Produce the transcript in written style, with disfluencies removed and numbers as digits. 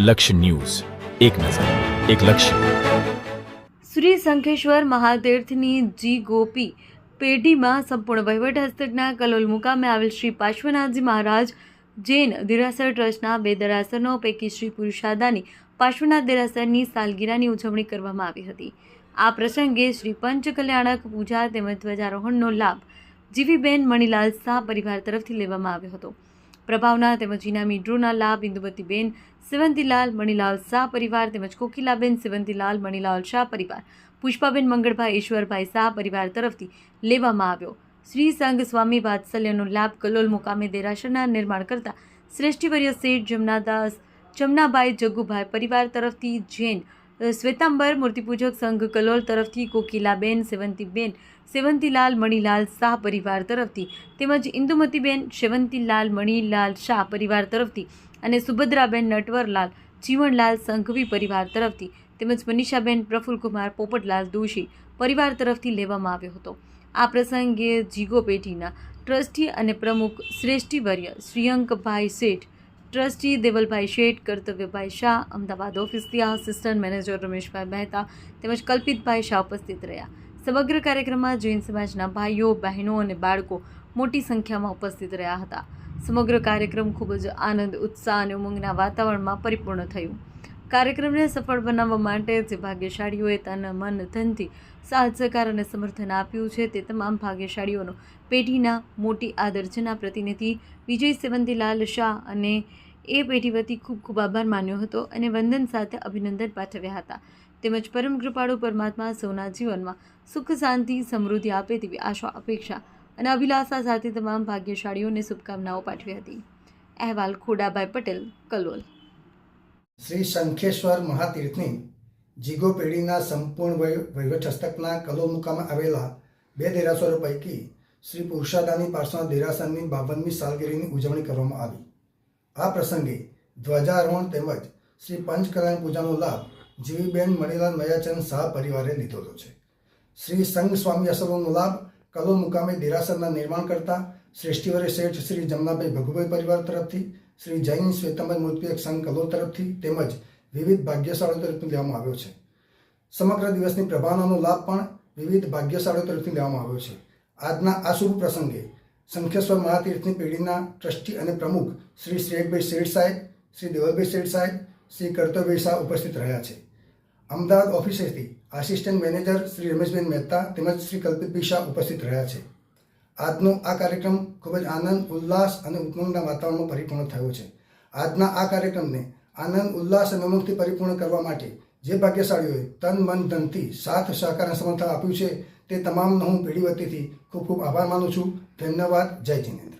લક્ષ્ય ન્યૂઝ, એક નજર, એક લક્ષ્ય. શ્રી શંખેશ્વર મહાતીર્થની જી ગોપી પેઢીમાં સંપૂર્ણ વહીવટ હસ્તકના કલોલ મુકામે આવેલ શ્રી પાર્શ્વનાથજી મહારાજ જૈન દેરાસર ટ્રસ્ટના 2 દેરાસરનો પૈકી શ્રી પુરુષાદાની પાર્શ્વનાથ દેરાસરની સાલગીરાની ઉજવણી કરવામાં આવી હતી. આ પ્રસંગે શ્રી પંચકલ્યાણક પૂજા તેમજ ધ્વજારોહણનો લાભ જીવીબેન મણીલાલ શાહ પરિવાર તરફથી લેવામાં આવ્યો હતો. પ્રભાવના તેમજ ઇનામી ડ્રોના લાભ ઇન્દુમતીબેન સેવંતીલાલ મણીલાલ શાહ પરિવાર તેમજ કોકિલાબેન સેવંતીલાલ મણીલાલ શાહ પરિવાર, પુષ્પાબેન મંગળભાઈ ઈશ્વરભાઈ શાહ પરિવાર તરફથી લેવામાં આવ્યો. શ્રી સંઘ સ્વામી વાત્સલ્યનો લાભ કલોલ મુકામે દેરાસરના નિર્માણ કરતા શ્રેષ્ઠીવર્ય શેઠ જમનાભાઈ જગ્ગુભાઈ પરિવાર તરફથી, જૈન શ્વેતાંબર મૂર્તિપૂજક સંઘ કલોલ તરફથી કોકિલાબેન સેવંતીલાલ મણીલાલ શાહ પરિવાર તરફથી તેમજ ઇન્દુમતીબેન સેવંતીલાલ મણીલાલ શાહ પરિવાર તરફથી અને સુભદ્રાબેન નટવરલાલ જીવણલાલ સંઘવી પરિવાર તરફથી તેમજ મનીષાબેન પ્રફુલ્લકુમાર પોપટલાલ દોશી પરિવાર તરફથી લેવામાં આવ્યો હતો. આ પ્રસંગે જીગો પેઢીના ટ્રસ્ટી અને પ્રમુખ શ્રેષ્ઠીવર્ય શ્રીયંકભાઈ શેઠ, ટ્રસ્ટી દેવલભાઈ શેઠ, કર્તવ્યભાઈ શાહ, અમદાવાદ ઓફિસથી આસિસ્ટન્ટ મેનેજર રમેશભાઈ મહેતા તેમજ કલ્પિતભાઈ શાહ ઉપસ્થિત રહ્યા. સમગ્ર કાર્યક્રમમાં જૈન સમાજના ભાઈઓ, બહેનો અને બાળકો મોટી સંખ્યામાં ઉપસ્થિત રહ્યા હતા. સમગ્ર કાર્યક્રમ ખૂબ જ આનંદ, ઉત્સાહ અને ઉમંગના વાતાવરણમાં પરિપૂર્ણ થયું. કાર્યક્રમને સફળ બનાવવા માટે જે ભાગ્યશાળીઓએ તન, મન, ધનથી સાથ સહકાર અને સમર્થન આપ્યું છે તે તમામ ભાગ્યશાળીઓનો પેઢીના મોટી આદર્જના પ્રતિનિધિ વિજય સેવંતીલાલ શાહ અને એ પેઢી વતી ખૂબ ખૂબ આભાર માન્યો હતો અને વંદન સાથે અભિનંદન પાઠવ્યા હતા. તેમજ પરમ કૃપાળુ પરમાત્મા સૌના જીવનમાં સુખ, શાંતિ, સમૃદ્ધિ આપે તેવી આશા, અપેક્ષા અને અભિલાષા સાથે તમામ ભાગ્યશાળીઓને શુભકામનાઓ પાઠવી હતી. અહેવાલ ખોડાભાઈ પટેલ, કલોલ. શ્રી શંખેશ્વર મહાતીર્થની જીગો પેઢીના સંપૂર્ણ વહીવટ હસ્તકના કલોલ મુકામે આવેલા 2 દેરાસરો પૈકી શ્રી પુરુષાદાની પાર્શ્વનાથ દેરાસરની 52મી સાલગીરીની ઉજવણી કરવામાં આવી. આ પ્રસંગે ધ્વજારોહણ તેમજ શ્રી પંચકલ્યાણ પૂજાનો લાભ જીવીબેન મણીલાલ મયાચંદ શાહ પરિવારે લીધો છે. શ્રી સંઘ સ્વામી અસરોનો લાભ કલોલ મુકામે દેરાસરના નિર્માણ કરતા શ્રેષ્ઠીવર્ય શેઠ શ્રી જમનાભાઈ ભગુભાઈ પરિવાર તરફથી, શ્રી જૈન શ્વેતાંબર મૂર્તિપૂજક સંઘ કલોલ તરફથી તેમજ વિવિધ ભાગ્યશાળીઓ તરફથી લેવામાં આવ્યો છે. સમગ્ર દિવસની પ્રભાવનાનો લાભ પણ વિવિધ ભાગ્યશાળીઓ તરફથી લેવામાં આવ્યો છે. આજના આ શુભ પ્રસંગે શંખેશ્વર મહાતીર્થની પેઢીના ટ્રસ્ટી અને પ્રમુખ શ્રી શ્રેઠભાઈ શેઠ સાહેબ, શ્રી દેવલભાઈ શેઠ સાહેબ, શ્રી કર્તવ્યભાઈ શાહ ઉપસ્થિત રહ્યા છે. અમદાવાદ ઓફિસેથી આસિસ્ટન્ટ મેનેજર શ્રી રમેશભાઈ મહેતા તેમજ શ્રી કલ્પિતભાઈ શાહ ઉપસ્થિત રહ્યા છે. આજનો આ કાર્યક્રમ ખૂબ જ આનંદ, ઉલ્લાસ અને ઉમંગના વાતાવરણમાં પરિપૂર્ણ થયો છે. આજના આ કાર્યક્રમને આનંદ, ઉલ્લાસ અને ઉમંગથી પરિપૂર્ણ કરવા માટે જે ભાગ્યશાળીઓએ તન, મન, ધનથી સાથ સહકાર અને સમર્થન આપ્યું છે તે તમામનો હું પેઢી વતીથી ખૂબ ખૂબ આભાર માનું છું. ધન્યવાદ. જય જિનેન્દ્ર.